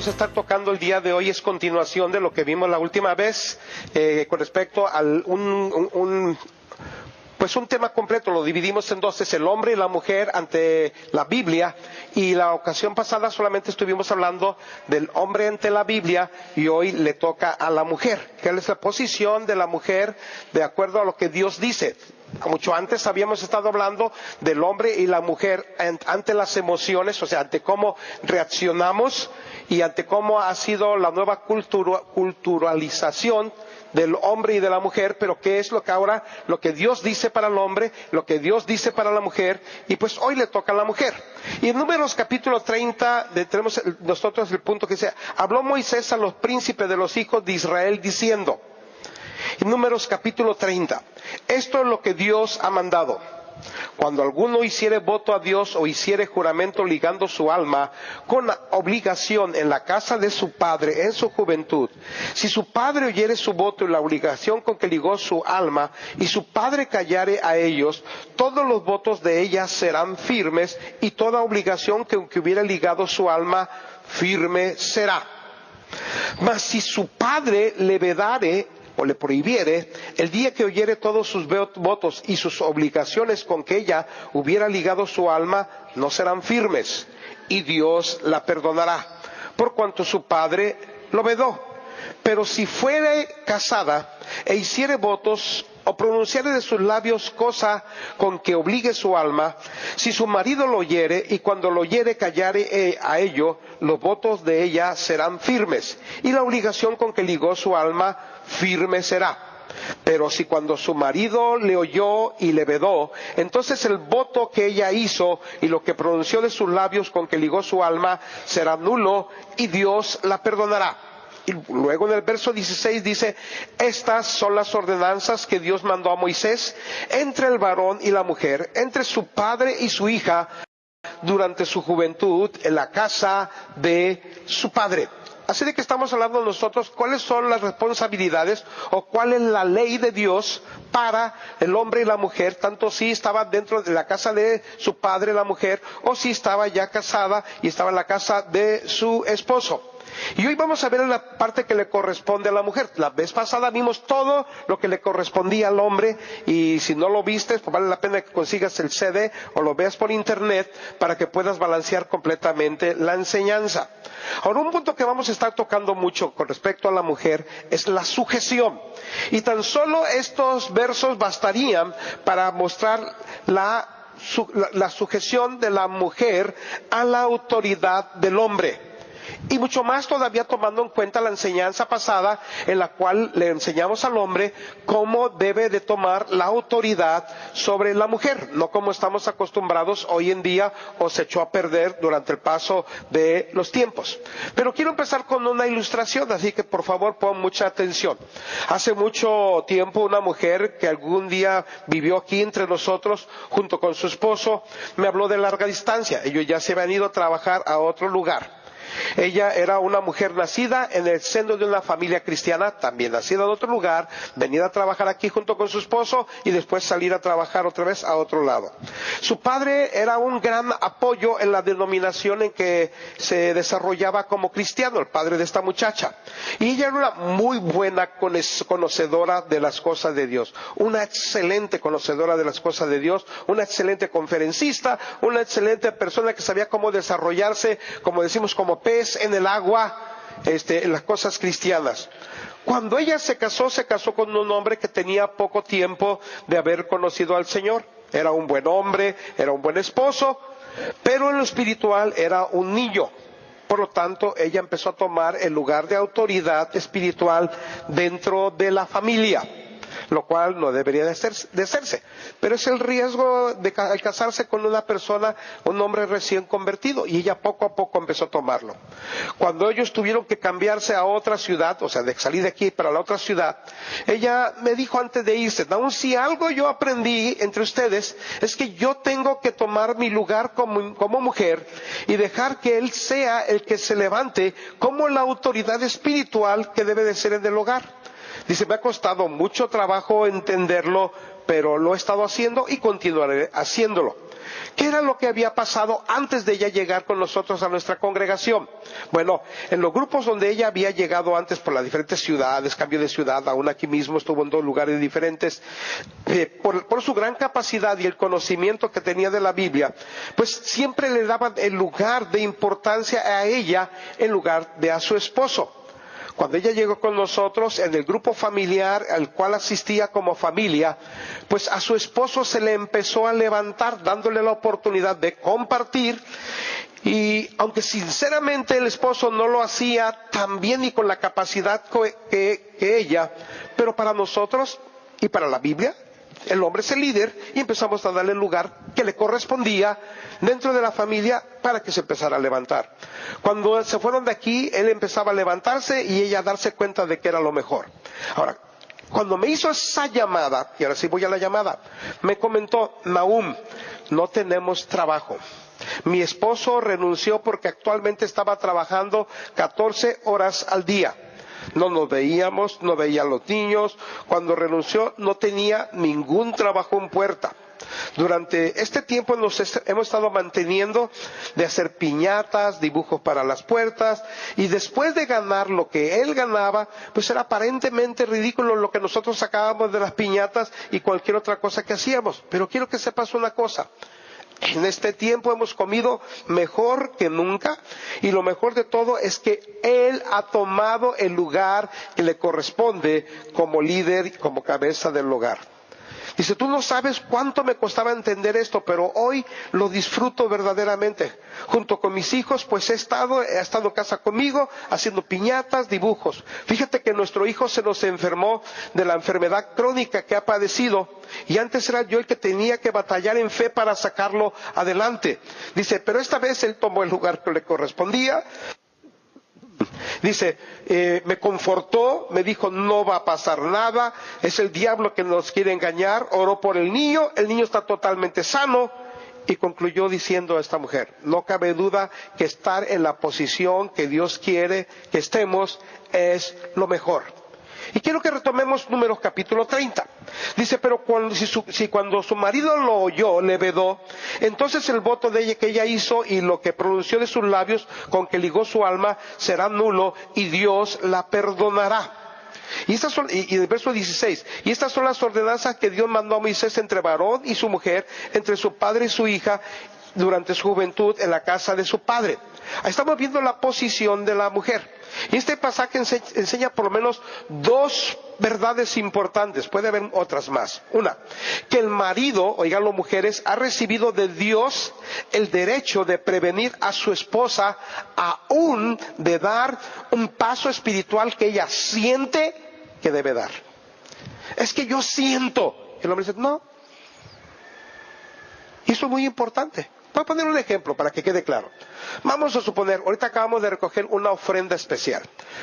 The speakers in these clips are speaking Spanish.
vamos a estar tocando el día de hoy es continuación de lo que vimos la última vez con respecto a un tema completo. Lo dividimos en dos, es el hombre y la mujer ante la Biblia, y la ocasión pasada solamente estuvimos hablando del hombre ante la Biblia, y hoy le toca a la mujer. ¿Cuál es la posición de la mujer de acuerdo a lo que Dios dice? Mucho antes habíamos estado hablando del hombre y la mujer ante las emociones, o sea, ante cómo reaccionamos y ante cómo ha sido la nueva culturalización del hombre y de la mujer, pero qué es lo que ahora, lo que Dios dice para el hombre, lo que Dios dice para la mujer, y pues hoy le toca a la mujer. Y en Números capítulo 30, tenemos nosotros el punto que dice, habló Moisés a los príncipes de los hijos de Israel diciendo, en Números capítulo 30, esto es lo que Dios ha mandado. Cuando alguno hiciere voto a Dios o hiciere juramento ligando su alma con obligación en la casa de su padre en su juventud, si su padre oyere su voto y la obligación con que ligó su alma, y su padre callare a ellos, todos los votos de ella serán firmes, y toda obligación que hubiere ligado su alma firme será. Mas si su padre le vedare o le prohibiere, el día que oyere todos sus votos y sus obligaciones con que ella hubiera ligado su alma, no serán firmes, y Dios la perdonará, por cuanto su padre lo vedó. Pero si fuere casada e hiciere votos o pronunciare de sus labios cosa con que obligue su alma, si su marido lo oyere y cuando lo oyere callare a ello, los votos de ella serán firmes, y la obligación con que ligó su alma firme será. Pero si cuando su marido le oyó y le vedó, entonces el voto que ella hizo y lo que pronunció de sus labios con que ligó su alma será nulo, y Dios la perdonará. Y luego en el verso 16 dice, estas son las ordenanzas que Dios mandó a Moisés entre el varón y la mujer, entre su padre y su hija, durante su juventud en la casa de su padre. Así de que estamos hablando nosotros cuáles son las responsabilidades o cuál es la ley de Dios para el hombre y la mujer, tanto si estaba dentro de la casa de su padre la mujer, o si estaba ya casada y estaba en la casa de su esposo. Y hoy vamos a ver la parte que le corresponde a la mujer. La vez pasada vimos todo lo que le correspondía al hombre, y si no lo viste, pues vale la pena que consigas el CD o lo veas por internet para que puedas balancear completamente la enseñanza. Ahora, un punto que vamos a estar tocando mucho con respecto a la mujer es la sujeción. Y tan solo estos versos bastarían para mostrar la sujeción de la mujer a la autoridad del hombre. Y mucho más todavía tomando en cuenta la enseñanza pasada en la cual le enseñamos al hombre cómo debe de tomar la autoridad sobre la mujer, no como estamos acostumbrados hoy en día o se echó a perder durante el paso de los tiempos. Pero quiero empezar con una ilustración, así que por favor pon mucha atención. Hace mucho tiempo una mujer que algún día vivió aquí entre nosotros junto con su esposo me habló de larga distancia. Ellos ya se habían ido a trabajar a otro lugar. Ella era una mujer nacida en el seno de una familia cristiana, también nacida en otro lugar, venida a trabajar aquí junto con su esposo y después salir a trabajar otra vez a otro lado. Su padre era un gran apoyo en la denominación en que se desarrollaba como cristiano, el padre de esta muchacha. Y ella era una muy buena conocedora de las cosas de Dios, una excelente conocedora de las cosas de Dios, una excelente conferencista, una excelente persona que sabía cómo desarrollarse, como decimos, como pez en el agua, en las cosas cristianas. Cuando ella se casó con un hombre que tenía poco tiempo de haber conocido al Señor. Era un buen hombre, era un buen esposo, pero en lo espiritual era un niño. Por lo tanto, ella empezó a tomar el lugar de autoridad espiritual dentro de la familia, lo cual no debería de hacerse. Pero es el riesgo de al casarse con una persona, un hombre recién convertido, y ella poco a poco empezó a tomarlo. Cuando ellos tuvieron que cambiarse a otra ciudad, o sea, de salir de aquí para la otra ciudad, ella me dijo antes de irse, aun si algo yo aprendí entre ustedes, es que yo tengo que tomar mi lugar como mujer y dejar que él sea el que se levante como la autoridad espiritual que debe de ser en el hogar. Dice, me ha costado mucho trabajo entenderlo, pero lo he estado haciendo y continuaré haciéndolo. ¿Qué era lo que había pasado antes de ella llegar con nosotros a nuestra congregación? Bueno, en los grupos donde ella había llegado antes por las diferentes ciudades, cambio de ciudad, aún aquí mismo estuvo en 2 lugares diferentes, por su gran capacidad y el conocimiento que tenía de la Biblia, pues siempre le daban el lugar de importancia a ella en lugar de a su esposo. Cuando ella llegó con nosotros en el grupo familiar al cual asistía como familia, pues a su esposo se le empezó a levantar, dándole la oportunidad de compartir. Y aunque sinceramente el esposo no lo hacía tan bien ni con la capacidad que ella, pero para nosotros y para la Biblia, el hombre es el líder y empezamos a darle el lugar que le correspondía dentro de la familia para que se empezara a levantar. Cuando se fueron de aquí, él empezaba a levantarse y ella a darse cuenta de que era lo mejor. Ahora, cuando me hizo esa llamada, y ahora sí voy a la llamada, me comentó: Nahum, no tenemos trabajo. Mi esposo renunció porque actualmente estaba trabajando 14 horas al día. No nos veíamos, no veía a los niños. Cuando renunció no tenía ningún trabajo en puerta. Durante este tiempo hemos estado manteniendo de hacer piñatas, dibujos para las puertas, y después de ganar lo que él ganaba, pues era aparentemente ridículo lo que nosotros sacábamos de las piñatas y cualquier otra cosa que hacíamos. Pero quiero que sepas una cosa: en este tiempo hemos comido mejor que nunca, y lo mejor de todo es que él ha tomado el lugar que le corresponde como líder y como cabeza del hogar. Dice: tú no sabes cuánto me costaba entender esto, pero hoy lo disfruto verdaderamente. Junto con mis hijos, pues ha estado en casa conmigo, haciendo piñatas, dibujos. Fíjate que nuestro hijo se nos enfermó de la enfermedad crónica que ha padecido, y antes era yo el que tenía que batallar en fe para sacarlo adelante. Dice, pero esta vez él tomó el lugar que le correspondía. Dice, me confortó, me dijo: no va a pasar nada, es el diablo que nos quiere engañar. Oró por el niño está totalmente sano. Y concluyó diciendo a esta mujer: no cabe duda que estar en la posición que Dios quiere que estemos es lo mejor. Y quiero que retomemos Números capítulo 30. Dice, pero cuando su marido lo oyó, le vedó, entonces el voto de ella que ella hizo y lo que pronunció de sus labios con que ligó su alma será nulo, y Dios la perdonará. Y el verso 16, y estas son las ordenanzas que Dios mandó a Moisés entre varón y su mujer, entre su padre y su hija, durante su juventud en la casa de su padre. Ahí estamos viendo la posición de la mujer. Y este pasaje enseña por lo menos 2 verdades importantes. Puede haber otras más. Una, que el marido, oigan las mujeres, ha recibido de Dios el derecho de prevenir a su esposa, aún de dar un paso espiritual que ella siente que debe dar. Es que yo siento. El hombre dice, no. Y eso es muy importante. Voy a poner un ejemplo para que quede claro. Vamos a suponer, ahorita acabamos de recoger una ofrenda especial,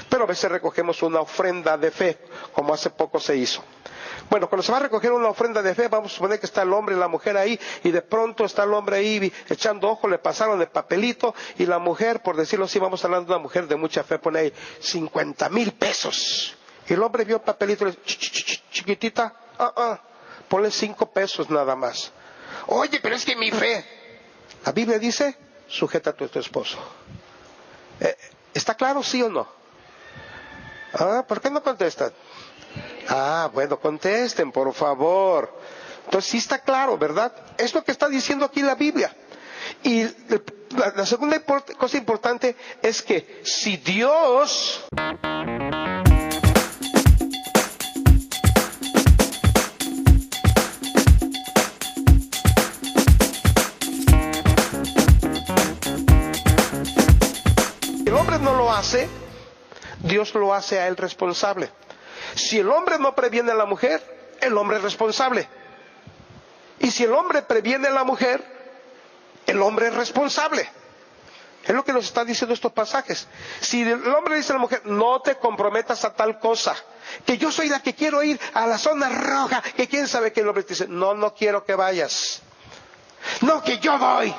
pero a veces recogemos una ofrenda de fe, como hace poco se hizo. Bueno, cuando se va a recoger una ofrenda de fe, vamos a suponer que está el hombre y la mujer ahí, y de pronto está el hombre ahí echando ojo, le pasaron el papelito, y la mujer, por decirlo así, vamos hablando de una mujer de mucha fe, pone ahí 50,000 pesos. Y el hombre vio el papelito y le dice, chiquitita, ponle 5 pesos nada más. Oye, pero es que mi fe... La Biblia dice, sujeta a tu esposo. ¿Está claro, sí o no? ¿Por qué no contestan? Bueno, contesten, por favor. Entonces sí está claro, ¿verdad? Es lo que está diciendo aquí la Biblia. Y la segunda cosa importante es que si Dios... el hombre no lo hace, Dios lo hace a él responsable. Si el hombre no previene a la mujer, el hombre es responsable. Y si el hombre previene a la mujer, el hombre es responsable. Es lo que nos están diciendo estos pasajes. Si el hombre dice a la mujer, no te comprometas a tal cosa, que yo soy la que quiero ir a la zona roja, que quién sabe que el hombre te dice, no quiero que vayas. No, que yo voy.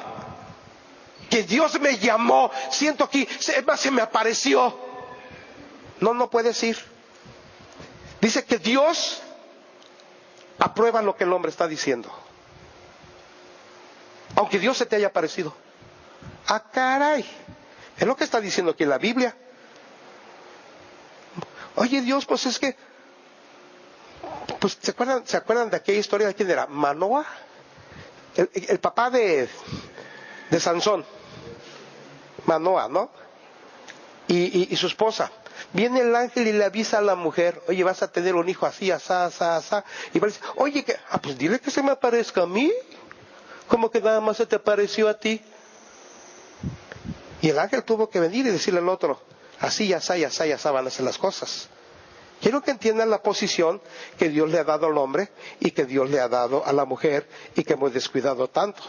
Que Dios me llamó, siento aquí, se me apareció. No puedes ir. Dice que Dios aprueba lo que el hombre está diciendo. aunque Dios se te haya parecido. Ah, caray, es lo que está diciendo aquí en la Biblia. Oye Dios, pues es que, pues ¿se acuerdan de aquella historia de quién era? Manoa, el papá de Sansón, Manoa, ¿no? Y su esposa. Viene el ángel y le avisa a la mujer, oye, vas a tener un hijo así, asá, asá, asá. Y va a decir, oye, pues dile que se me aparezca a mí. ¿Cómo que nada más se te pareció a ti? Y el ángel tuvo que venir y decirle al otro, así, asá, y asá, y asá van a ser las cosas. Quiero que entiendan la posición que Dios le ha dado al hombre y que Dios le ha dado a la mujer y que hemos descuidado tanto.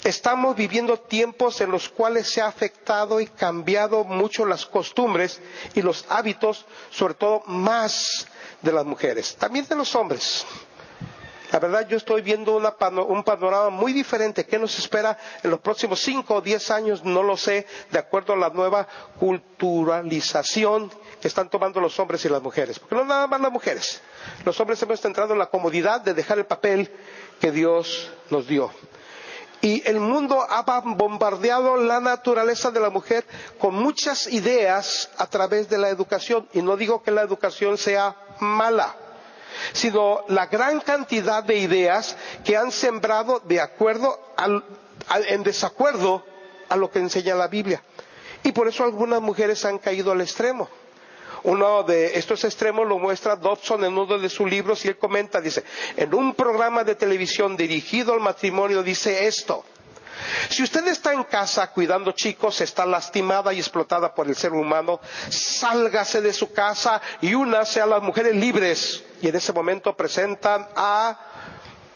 Estamos viviendo tiempos en los cuales se ha afectado y cambiado mucho las costumbres y los hábitos, sobre todo más de las mujeres, también de los hombres. La verdad, yo estoy viendo un panorama muy diferente. ¿Qué nos espera en los próximos 5 o 10 años? No lo sé, de acuerdo a la nueva culturalización que están tomando los hombres y las mujeres. Porque no nada más las mujeres. Los hombres hemos entrado en la comodidad de dejar el papel que Dios nos dio. Y el mundo ha bombardeado la naturaleza de la mujer con muchas ideas a través de la educación. Y no digo que la educación sea mala, sino la gran cantidad de ideas que han sembrado en desacuerdo a lo que enseña la Biblia. Y por eso algunas mujeres han caído al extremo. Uno de estos extremos lo muestra Dobson en uno de sus libros y él comenta, dice, en un programa de televisión dirigido al matrimonio dice esto: si usted está en casa cuidando chicos, está lastimada y explotada por el ser humano, sálgase de su casa y únase a las mujeres libres. Y en ese momento presentan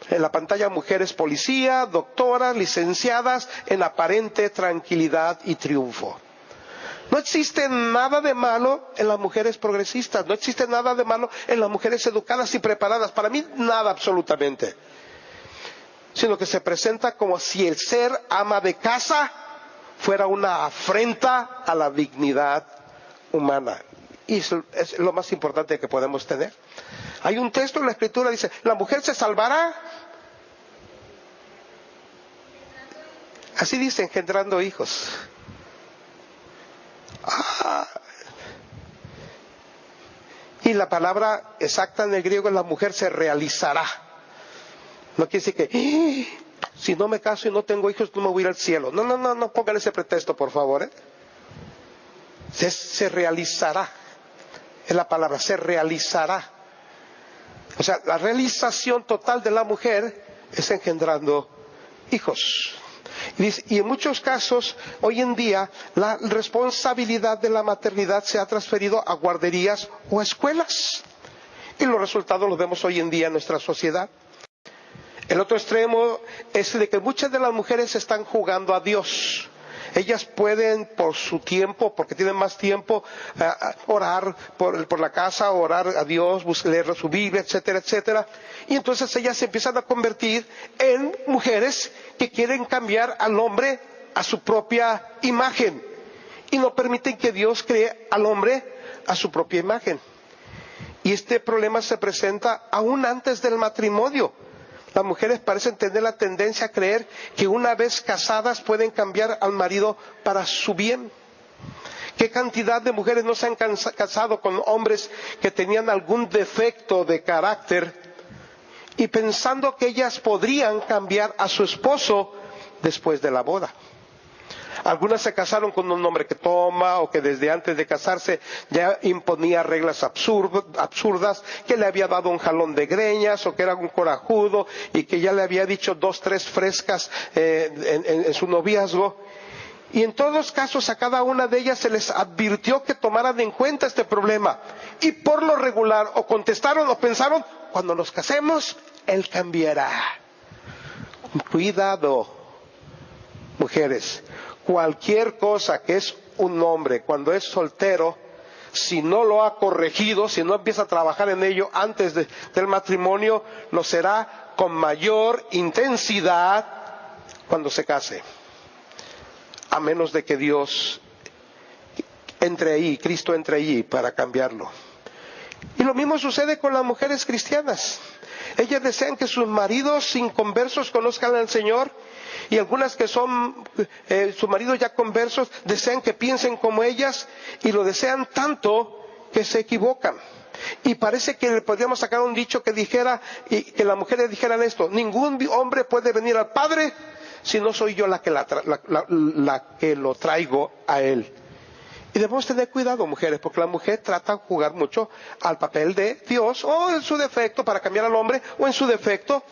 en la pantalla mujeres policía, doctoras, licenciadas, en aparente tranquilidad y triunfo. No existe nada de malo en las mujeres progresistas, no existe nada de malo en las mujeres educadas y preparadas, para mí nada absolutamente. Sino que se presenta como si el ser ama de casa fuera una afrenta a la dignidad humana. Y eso es lo más importante que podemos tener. Hay un texto en la Escritura que dice, ¿la mujer se salvará? Así dice, engendrando hijos. Y la palabra exacta en el griego es la mujer se realizará. No quiere decir que si no me caso y no tengo hijos no me voy a ir al cielo. No pongan ese pretexto, por favor. Se realizará. Es la palabra, se realizará. O sea, la realización total de la mujer es engendrando hijos. Y en muchos casos, hoy en día, la responsabilidad de la maternidad se ha transferido a guarderías o a escuelas. Y los resultados los vemos hoy en día en nuestra sociedad. El otro extremo es de que muchas de las mujeres están jugando a Dios. Ellas pueden, por su tiempo, porque tienen más tiempo, orar por la casa, orar a Dios, leer su Biblia, etcétera, etcétera. Y entonces ellas se empiezan a convertir en mujeres que quieren cambiar al hombre a su propia imagen. Y no permiten que Dios cree al hombre a su propia imagen. Y este problema se presenta aún antes del matrimonio. Las mujeres parecen tener la tendencia a creer que una vez casadas pueden cambiar al marido para su bien. ¿Qué cantidad de mujeres no se han casado con hombres que tenían algún defecto de carácter y pensando que ellas podrían cambiar a su esposo después de la boda? Algunas se casaron con un hombre que toma o que desde antes de casarse ya imponía reglas absurdas, que le había dado un jalón de greñas o que era un corajudo y que ya le había dicho 2, 3 frescas en su noviazgo. Y en todos los casos a cada una de ellas se les advirtió que tomaran en cuenta este problema. Y por lo regular o contestaron o pensaron, cuando nos casemos, él cambiará. Cuidado, mujeres. Cualquier cosa que es un hombre cuando es soltero, si no lo ha corregido, si no empieza a trabajar en ello antes del matrimonio, lo será con mayor intensidad cuando se case. A menos de que Dios entre ahí, Cristo entre ahí para cambiarlo. Y lo mismo sucede con las mujeres cristianas. Ellas desean que sus maridos inconversos conozcan al Señor y algunas que son su marido ya conversos, desean que piensen como ellas y lo desean tanto que se equivocan. Y parece que le podríamos sacar un dicho que dijera, y que las mujeres dijeran esto: ningún hombre puede venir al Padre si no soy yo la que lo traigo a Él. Y debemos tener cuidado, mujeres, porque la mujer trata de jugar mucho al papel de Dios, o en su defecto para cambiar al hombre, o en su defecto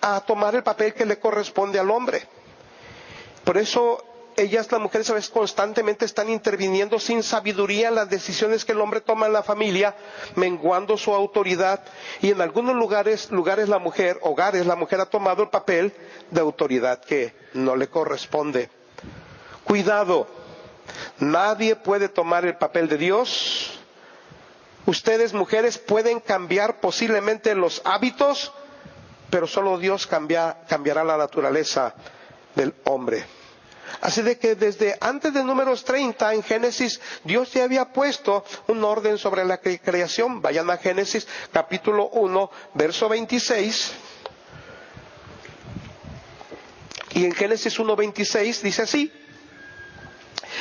a tomar el papel que le corresponde al hombre. Por eso ellas, las mujeres, a veces constantemente están interviniendo sin sabiduría en las decisiones que el hombre toma en la familia, menguando su autoridad. Y en algunos hogares la mujer ha tomado el papel de autoridad que no le corresponde. Cuidado, nadie puede tomar el papel de Dios. Ustedes, mujeres, pueden cambiar posiblemente los hábitos, pero solo Dios cambiará la naturaleza del hombre. Así de que desde antes de Números 30 en Génesis, Dios ya había puesto un orden sobre la creación. Vayan a Génesis capítulo 1, verso 26. Y en Génesis 1:26 dice así: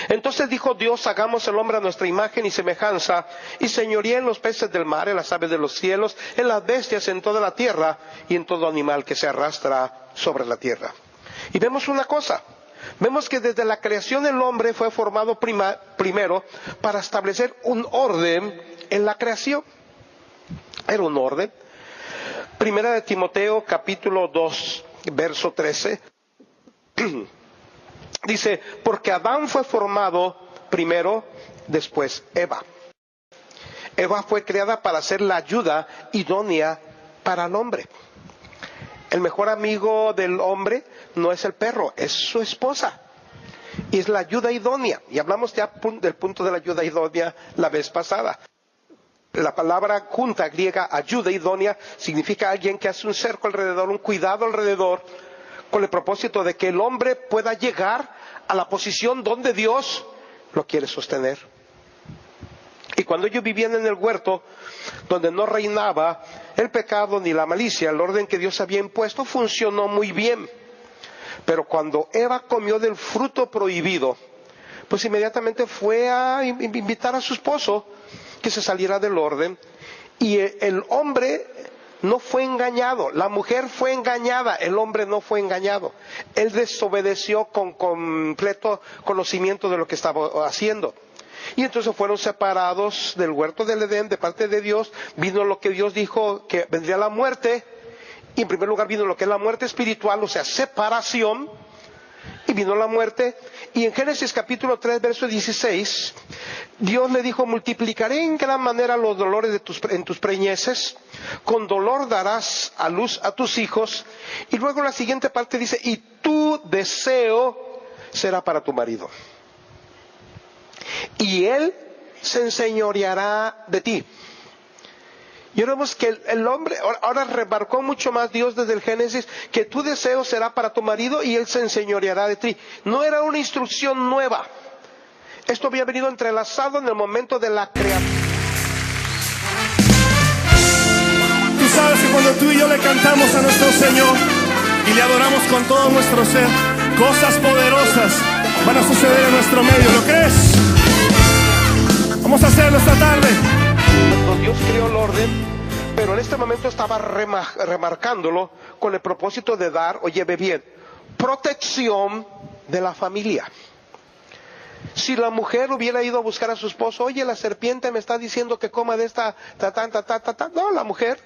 entonces dijo Dios, hagamos el hombre a nuestra imagen y semejanza, y señoría en los peces del mar, en las aves de los cielos, en las bestias, en toda la tierra, y en todo animal que se arrastra sobre la tierra. Y vemos una cosa. Vemos que desde la creación el hombre fue formado primero para establecer un orden en la creación. Era un orden. Primera de Timoteo capítulo 2, verso 13. Dice, porque Adán fue formado primero, después Eva. Eva fue creada para ser la ayuda idónea para el hombre. El mejor amigo del hombre no es el perro, es su esposa. Y es la ayuda idónea. Y hablamos ya del punto de la ayuda idónea la vez pasada. La palabra junta griega, ayuda idónea, significa alguien que hace un cerco alrededor, un cuidado alrededor, con el propósito de que el hombre pueda llegar a la posición donde Dios lo quiere sostener. Y cuando ellos vivían en el huerto, donde no reinaba el pecado ni la malicia, el orden que Dios había impuesto funcionó muy bien. Pero cuando Eva comió del fruto prohibido, pues inmediatamente fue a invitar a su esposo que se saliera del orden. Y el hombre no fue engañado, la mujer fue engañada, el hombre no fue engañado. Él desobedeció con completo conocimiento de lo que estaba haciendo. Y entonces fueron separados del huerto del Edén de parte de Dios. Vino lo que Dios dijo, que vendría la muerte. Y en primer lugar vino lo que es la muerte espiritual, o sea, separación. Y vino la muerte. Y en Génesis capítulo 3, verso 16, Dios le dijo, multiplicaré en gran manera los dolores en tus preñeces. Con dolor darás a luz a tus hijos. Y luego la siguiente parte dice, y tu deseo será para tu marido. Y él se enseñoreará de ti. Y ahora vemos que el hombre, ahora remarcó mucho más Dios desde el Génesis, que tu deseo será para tu marido y él se enseñoreará de ti. No era una instrucción nueva. Esto había venido entrelazado en el momento de la creación. Tú sabes que cuando tú y yo le cantamos a nuestro Señor y le adoramos con todo nuestro ser, cosas poderosas van a suceder en nuestro medio. ¿Lo crees? Vamos a hacerlo esta tarde. Cuando Dios creó el orden, pero en este momento estaba remarcándolo con el propósito de dar, oye, ve bien, protección de la familia. Si la mujer hubiera ido a buscar a su esposo, oye, la serpiente me está diciendo que coma de esta, no, la mujer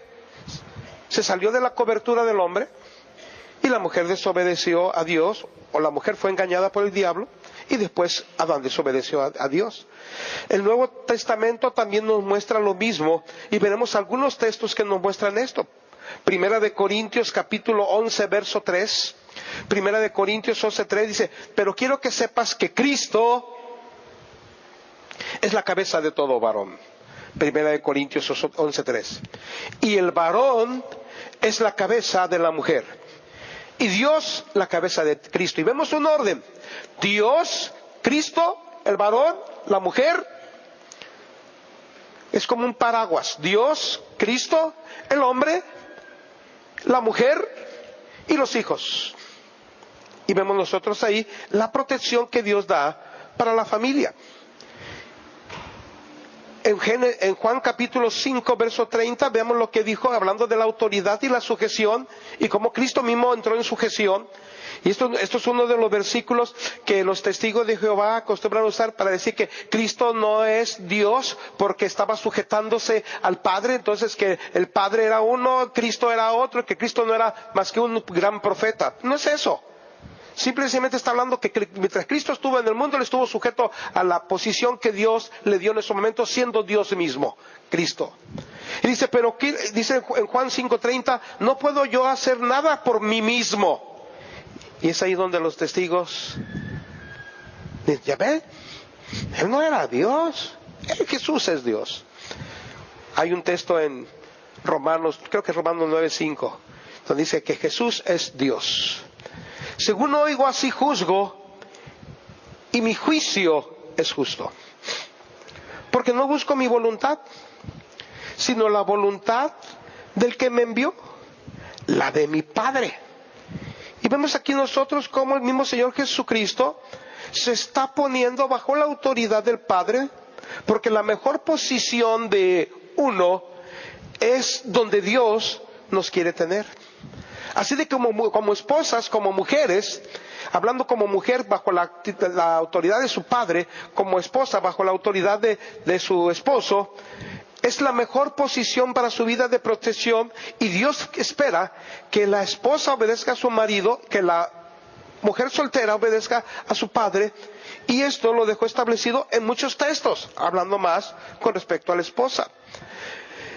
se salió de la cobertura del hombre y la mujer desobedeció a Dios, o la mujer fue engañada por el diablo, y después Adán desobedeció a Dios. El Nuevo Testamento también nos muestra lo mismo, y veremos algunos textos que nos muestran esto. Primera de Corintios capítulo 11, verso 3. Primera de Corintios 11, 3 dice, pero quiero que sepas que Cristo es la cabeza de todo varón. Primera de Corintios 11, 3. Y el varón es la cabeza de la mujer. Y Dios la cabeza de Cristo. Y vemos un orden. Dios, Cristo, el varón, la mujer. Es como un paraguas. Dios, Cristo, el hombre, la mujer y los hijos. Y vemos nosotros ahí la protección que Dios da para la familia. En Juan capítulo 5, verso 30, veamos lo que dijo, hablando de la autoridad y la sujeción, y cómo Cristo mismo entró en sujeción. Y esto es uno de los versículos que los testigos de Jehová acostumbran a usar para decir que Cristo no es Dios porque estaba sujetándose al Padre, entonces que el Padre era uno, Cristo era otro, que Cristo no era más que un gran profeta. No es eso. Simplemente está hablando que mientras Cristo estuvo en el mundo, Él estuvo sujeto a la posición que Dios le dio en ese momento, siendo Dios mismo, Cristo. Y dice, dice en Juan 5:30, no puedo yo hacer nada por mí mismo. Y es ahí donde los testigos dicen, ya ve, Él no era Dios, Jesús es Dios. Hay un texto en Romanos, creo que es Romanos 9:5, donde dice que Jesús es Dios. Según oigo, así juzgo, y mi juicio es justo. Porque no busco mi voluntad, sino la voluntad del que me envió, la de mi Padre. Y vemos aquí nosotros cómo el mismo Señor Jesucristo se está poniendo bajo la autoridad del Padre, porque la mejor posición de uno es donde Dios nos quiere tener. Así de como esposas, como mujeres, hablando como mujer bajo la autoridad de su padre, como esposa bajo la autoridad de su esposo, es la mejor posición para su vida de protección, y Dios espera que la esposa obedezca a su marido, que la mujer soltera obedezca a su padre, y esto lo dejó establecido en muchos textos, hablando más con respecto a la esposa.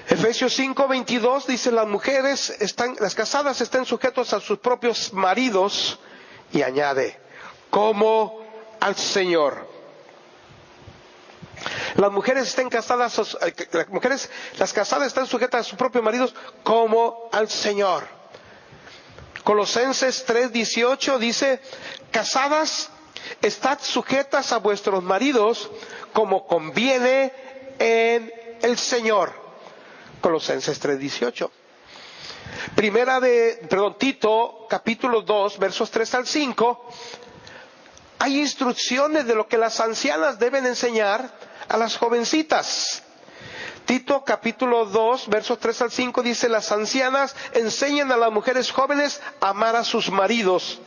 Efesios 5:22 dice, las casadas están sujetos a sus propios maridos, y añade, como al Señor. Las casadas están sujetas a sus propios maridos como al Señor. Colosenses 3:18 dice, casadas, estad sujetas a vuestros maridos como conviene en el Señor. Colosenses 3:18. Tito, capítulo 2, versos 3 al 5, hay instrucciones de lo que las ancianas deben enseñar a las jovencitas. Tito, capítulo 2, versos 3 al 5 dice, las ancianas enseñan a las mujeres jóvenes a amar a sus maridos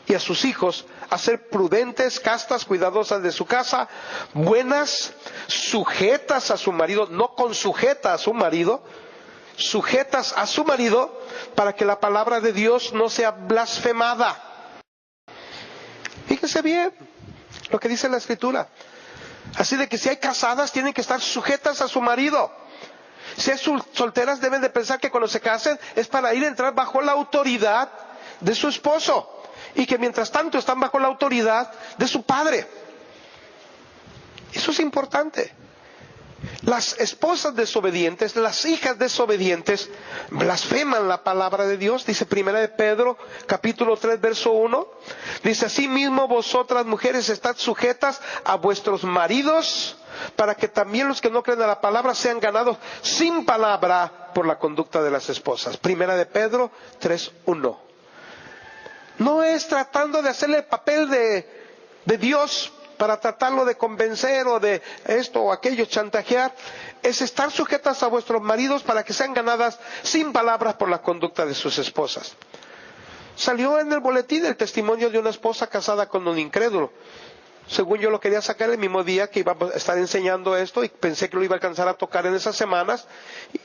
y a sus hijos, a ser prudentes, castas, cuidadosas de su casa, buenas, sujetas a su marido, no consujeta a su marido, sujetas a su marido, para que la palabra de Dios no sea blasfemada. Fíjense bien lo que dice la Escritura. Así de que si hay casadas, tienen que estar sujetas a su marido. Si hay solteras, deben de pensar que cuando se casen es para ir a entrar bajo la autoridad de su esposo, y que mientras tanto están bajo la autoridad de su padre. Eso es importante. Las esposas desobedientes, las hijas desobedientes, blasfeman la palabra de Dios. Dice Primera de Pedro, capítulo 3, verso 1. Dice, asimismo vosotras mujeres estad sujetas a vuestros maridos, para que también los que no creen a la palabra sean ganados sin palabra por la conducta de las esposas. Primera de Pedro 3, 1. No es tratando de hacerle el papel de Dios para tratarlo de convencer o de esto o aquello, chantajear. Es estar sujetas a vuestros maridos para que sean ganadas sin palabras por la conducta de sus esposas. Salió en el boletín el testimonio de una esposa casada con un incrédulo. Según yo lo quería sacar el mismo día que iba a estar enseñando esto, y pensé que lo iba a alcanzar a tocar en esas semanas,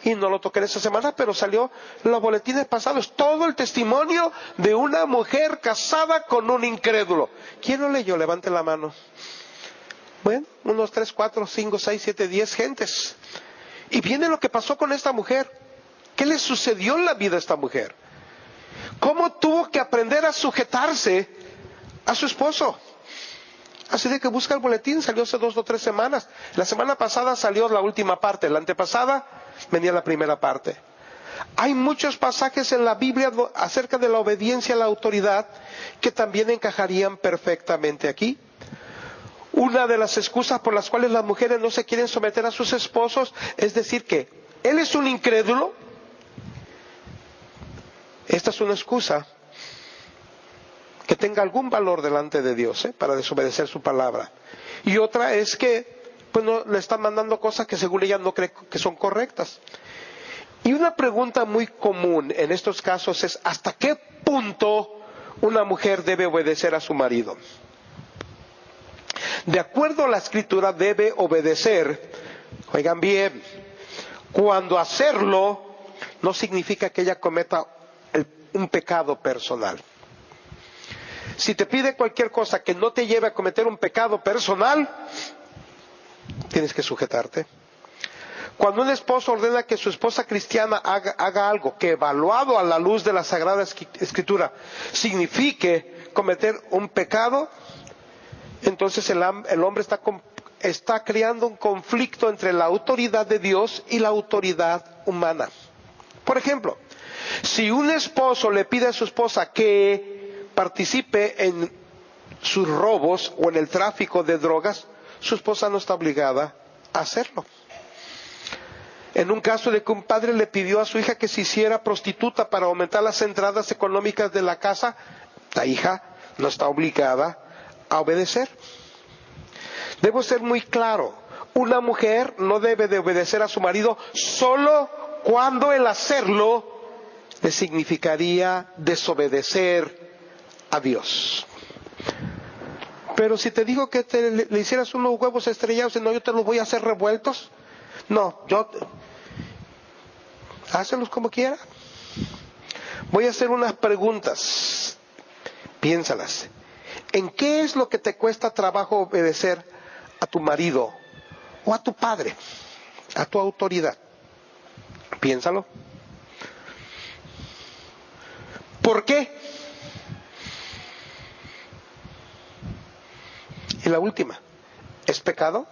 y no lo toqué en esas semanas, pero salió en los boletines pasados todo el testimonio de una mujer casada con un incrédulo. ¿Quién lo leyó? Levante la mano. Bueno, unos 3, 4, 5, 6, 7, 10 gentes. Y viene lo que pasó con esta mujer. ¿Qué le sucedió en la vida a esta mujer? ¿Cómo tuvo que aprender a sujetarse a su esposo? Así de que busca el boletín, salió hace 2 o 3 semanas. La semana pasada salió la última parte, la antepasada venía la primera parte. Hay muchos pasajes en la Biblia acerca de la obediencia a la autoridad que también encajarían perfectamente aquí. Una de las excusas por las cuales las mujeres no se quieren someter a sus esposos es decir que él es un incrédulo. Esta es una excusa que tenga algún valor delante de Dios, para desobedecer su palabra. Y otra es que pues no, le están mandando cosas que según ella no cree que son correctas. Y una pregunta muy común en estos casos es: ¿hasta qué punto una mujer debe obedecer a su marido? De acuerdo a la Escritura debe obedecer, oigan bien, cuando hacerlo no significa que ella cometa un pecado personal. Si te pide cualquier cosa que no te lleve a cometer un pecado personal, tienes que sujetarte. Cuando un esposo ordena que su esposa cristiana haga algo que, evaluado a la luz de la Sagrada Escritura, signifique cometer un pecado, entonces el hombre está creando un conflicto entre la autoridad de Dios y la autoridad humana. Por ejemplo, si un esposo le pide a su esposa que participe en sus robos o en el tráfico de drogas, su esposa no está obligada a hacerlo. En un caso de que un padre le pidió a su hija que se hiciera prostituta para aumentar las entradas económicas de la casa, la hija no está obligada a obedecer. Debo ser muy claro: una mujer no debe de obedecer a su marido solo cuando el hacerlo le significaría desobedecer a Dios. Pero si te digo que le hicieras unos huevos estrellados, no, yo te los voy a hacer revueltos. No, hácelos como quiera. Voy a hacer unas preguntas, piénsalas. ¿En qué es lo que te cuesta trabajo obedecer a tu marido o a tu padre, a tu autoridad? Piénsalo. ¿Por qué? Y la última, ¿es pecado?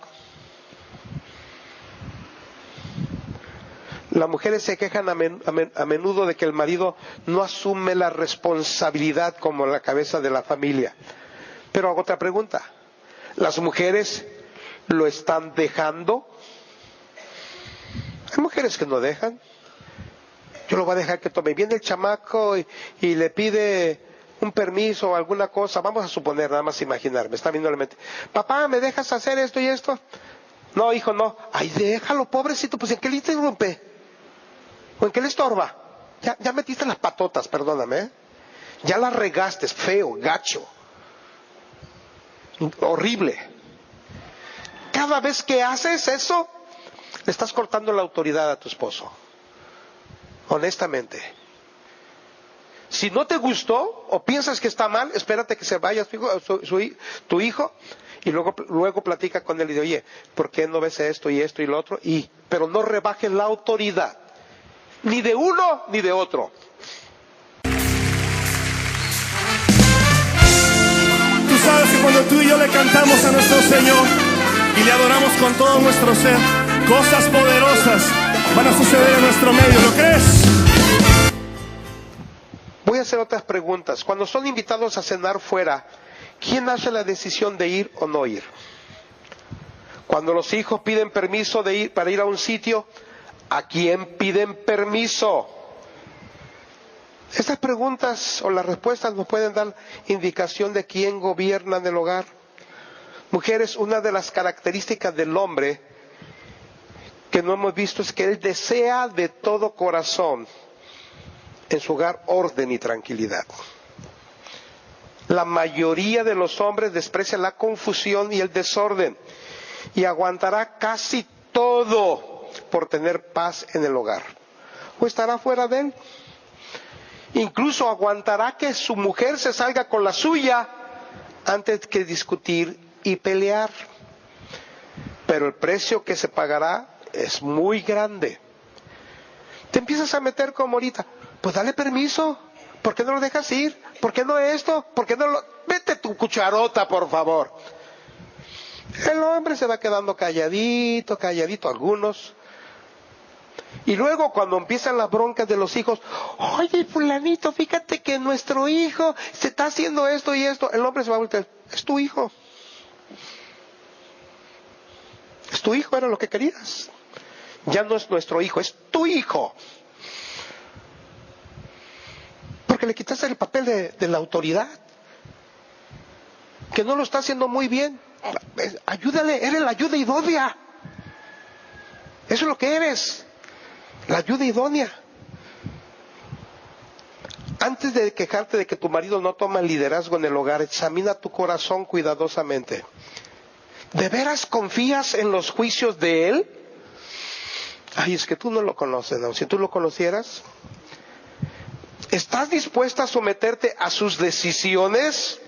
Las mujeres se quejan a menudo de que el marido no asume la responsabilidad como la cabeza de la familia. Pero hago otra pregunta: ¿las mujeres lo están dejando? Hay mujeres que no dejan. Yo lo voy a dejar que tome. Viene el chamaco y le pide un permiso o alguna cosa. Vamos a suponer, nada más imaginar, me está viendo la mente. Papá, ¿me dejas hacer esto y esto? No, hijo, no. Ay, déjalo, pobrecito, pues ¿en qué le interrumpe? ¿O en qué le estorba? Ya metiste las patotas, perdóname, Ya las regaste, feo, gacho, horrible. Cada vez que haces eso, le estás cortando la autoridad a tu esposo. Honestamente. Si no te gustó o piensas que está mal, espérate que se vaya tu hijo y luego platica con él y dice: oye, ¿por qué no ves esto y esto y lo otro? Pero no rebajes la autoridad, ni de uno ni de otro. Tú sabes que cuando tú y yo le cantamos a nuestro Señor y le adoramos con todo nuestro ser, cosas poderosas van a suceder en nuestro medio. ¿Lo crees? Voy a hacer otras preguntas. Cuando son invitados a cenar fuera, ¿quién hace la decisión de ir o no ir? Cuando los hijos piden permiso para ir a un sitio, ¿a quién piden permiso? Estas preguntas o las respuestas nos pueden dar indicación de quién gobierna en el hogar. Mujeres, una de las características del hombre que no hemos visto es que él desea de todo corazón en su hogar orden y tranquilidad. La mayoría de los hombres desprecian la confusión y el desorden y aguantará casi todo por tener paz en el hogar, o estará fuera de él. Incluso aguantará que su mujer se salga con la suya antes que discutir y pelear. Pero el precio que se pagará es muy grande. Te empiezas a meter como ahorita: pues dale permiso, ¿por qué no lo dejas ir? ¿Por qué no esto? ¿Por qué no lo...? Vete tu cucharota, por favor. El hombre se va quedando calladito, algunos. Y luego cuando empiezan las broncas de los hijos: oye, fulanito, fíjate que nuestro hijo se está haciendo esto y esto. El hombre se va a voltear: es tu hijo. Es tu hijo, era lo que querías. Ya no es nuestro hijo, es tu hijo. Porque le quitaste el papel de la autoridad. que no lo está haciendo muy bien, ayúdale, eres la ayuda idónea. Eso es lo que eres, la ayuda idónea. Antes de quejarte de que tu marido no toma el liderazgo en el hogar, examina tu corazón cuidadosamente. ¿De veras confías en los juicios de él? Ay, es que tú no lo conoces, ¿no? Si tú lo conocieras, ¿estás dispuesta a someterte a sus decisiones?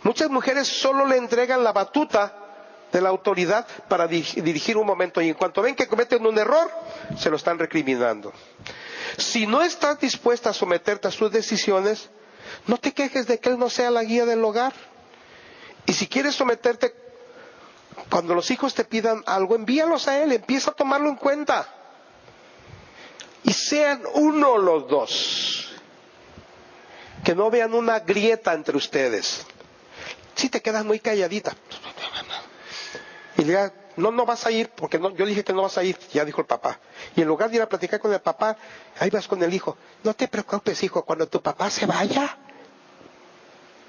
Muchas mujeres solo le entregan la batuta de la autoridad para dirigir un momento, y en cuanto ven que cometen un error, se lo están recriminando. Si no estás dispuesta a someterte a sus decisiones, no te quejes de que él no sea la guía del hogar. Y si quieres someterte, cuando los hijos te pidan algo, envíalos a él, empieza a tomarlo en cuenta. Y sean uno los dos. Que no vean una grieta entre ustedes. Si te quedas muy calladita. Y le diga, no vas a ir, porque no, yo dije que no vas a ir, ya dijo el papá. Y en lugar de ir a platicar con el papá, ahí vas con el hijo. No te preocupes, hijo, cuando tu papá se vaya,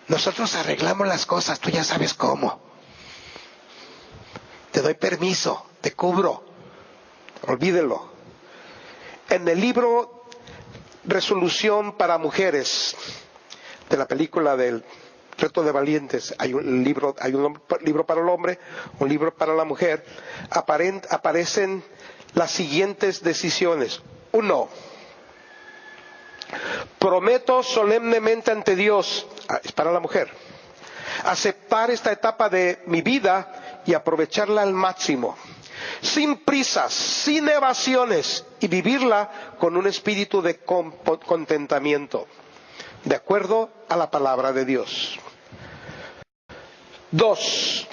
nosotros arreglamos las cosas, tú ya sabes cómo. Te doy permiso, te cubro. Olvídelo. En el libro Resolución para Mujeres, de la película del Reto de Valientes, hay un libro para el hombre, un libro para la mujer. Aparecen las siguientes decisiones. 1. Prometo solemnemente ante Dios, es para la mujer, aceptar esta etapa de mi vida y aprovecharla al máximo, sin prisas, sin evasiones, y vivirla con un espíritu de contentamiento, de acuerdo a la palabra de Dios. 2.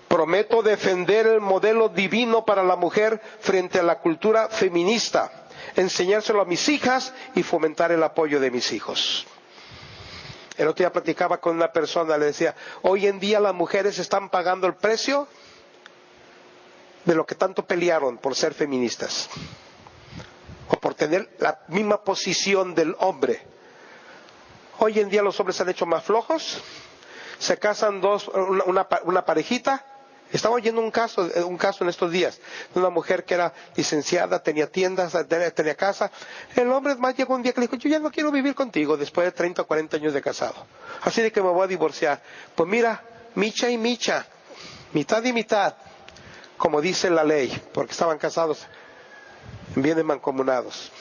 Prometo defender el modelo divino para la mujer frente a la cultura feminista, enseñárselo a mis hijas y fomentar el apoyo de mis hijos. El otro día platicaba con una persona, le decía, hoy en día las mujeres están pagando el precio de lo que tanto pelearon por ser feministas, o por tener la misma posición del hombre. Hoy en día los hombres se han hecho más flojos, se casan una parejita. Estaba oyendo un caso en estos días, de una mujer que era licenciada, tenía tiendas, tenía casa. El hombre más llegó un día que le dijo, yo ya no quiero vivir contigo después de 30 o 40 años de casado. Así de que me voy a divorciar. Pues mira, micha y micha, mitad y mitad, como dice la ley, porque estaban casados en bienes mancomunados.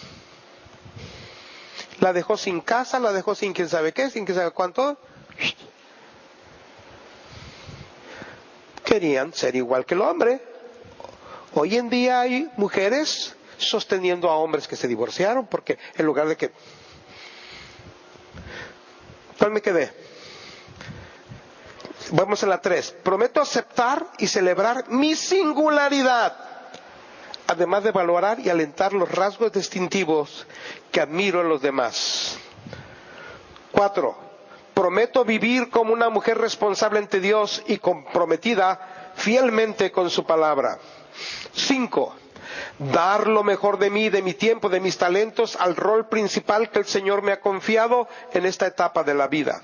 La dejó sin casa, la dejó sin quién sabe qué, sin quién sabe cuánto. Querían ser igual que el hombre. Hoy en día hay mujeres sosteniendo a hombres que se divorciaron, porque en lugar de que... ¿Cuál me quedé? Vamos a la 3. Prometo aceptar y celebrar mi singularidad, además de valorar y alentar los rasgos distintivos que admiro en los demás. 4. Prometo vivir como una mujer responsable ante Dios y comprometida fielmente con su palabra. 5. Dar lo mejor de mí, de mi tiempo, de mis talentos al rol principal que el Señor me ha confiado en esta etapa de la vida.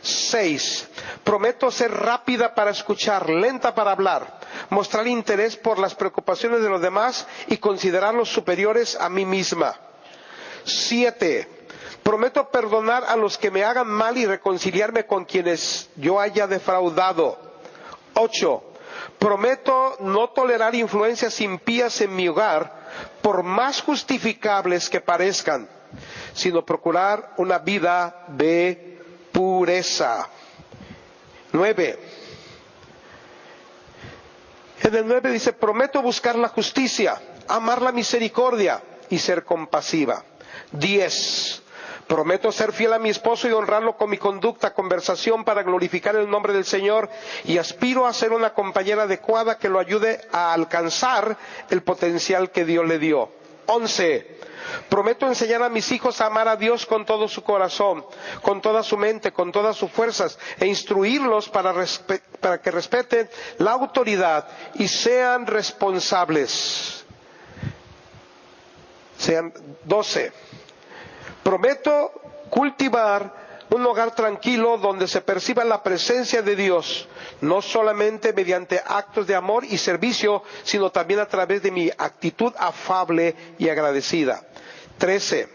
6. Prometo ser rápida para escuchar, lenta para hablar, mostrar interés por las preocupaciones de los demás y considerarlos superiores a mí misma. 7. Prometo perdonar a los que me hagan mal y reconciliarme con quienes yo haya defraudado. 8. Prometo no tolerar influencias impías en mi hogar, por más justificables que parezcan, sino procurar una vida de pureza. 9. En el 9 dice, prometo buscar la justicia, amar la misericordia y ser compasiva. 10. Prometo ser fiel a mi esposo y honrarlo con mi conducta, conversación para glorificar el nombre del Señor, y aspiro a ser una compañera adecuada que lo ayude a alcanzar el potencial que Dios le dio. 11. Prometo enseñar a mis hijos a amar a Dios con todo su corazón, con toda su mente, con todas sus fuerzas, e instruirlos para que respeten la autoridad y sean responsables. 12. Prometo cultivar Un hogar tranquilo donde se perciba la presencia de Dios, no solamente mediante actos de amor y servicio, sino también a través de mi actitud afable y agradecida. 13.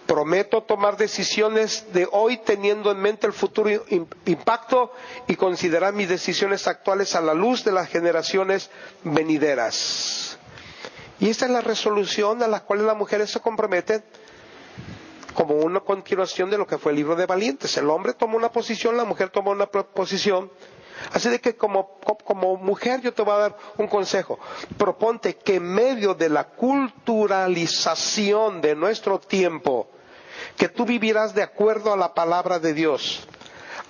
Prometo tomar decisiones de hoy teniendo en mente el futuro impacto y considerar mis decisiones actuales a la luz de las generaciones venideras. Y esta es la resolución a la cual las mujeres se comprometen como una continuación de lo que fue el libro de Valientes. El hombre tomó una posición, la mujer tomó una posición. Así de que como mujer yo te voy a dar un consejo. Proponte que en medio de la culturalización de nuestro tiempo, que tú vivirás de acuerdo a la palabra de Dios,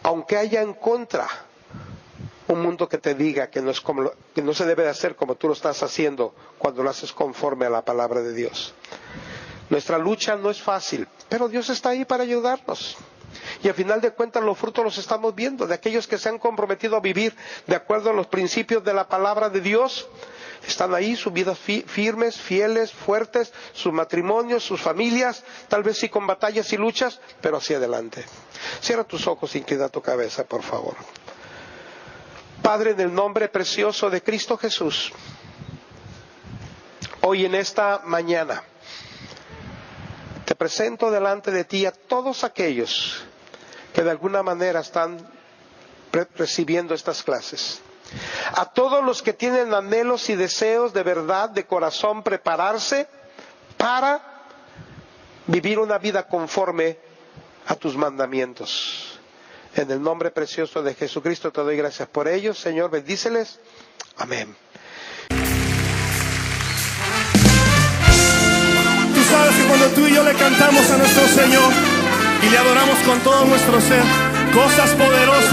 aunque haya en contra un mundo que te diga que no se debe de hacer como tú lo estás haciendo cuando lo haces conforme a la palabra de Dios. Nuestra lucha no es fácil, pero Dios está ahí para ayudarnos. Y al final de cuentas los frutos los estamos viendo de aquellos que se han comprometido a vivir de acuerdo a los principios de la palabra de Dios. Están ahí, sus vidas firmes, fieles, fuertes, sus matrimonios, sus familias, tal vez sí con batallas y luchas, pero hacia adelante. Cierra tus ojos, inclina tu cabeza, por favor. Padre, en el nombre precioso de Cristo Jesús, hoy en esta mañana, te presento delante de ti a todos aquellos que de alguna manera están recibiendo estas clases. A todos los que tienen anhelos y deseos de verdad, de corazón, prepararse para vivir una vida conforme a tus mandamientos. En el nombre precioso de Jesucristo te doy gracias por ellos. Señor, bendíceles. Amén. Tú sabes que cuando tú y yo le cantamos a nuestro Señor y le adoramos con todo nuestro ser, cosas poderosas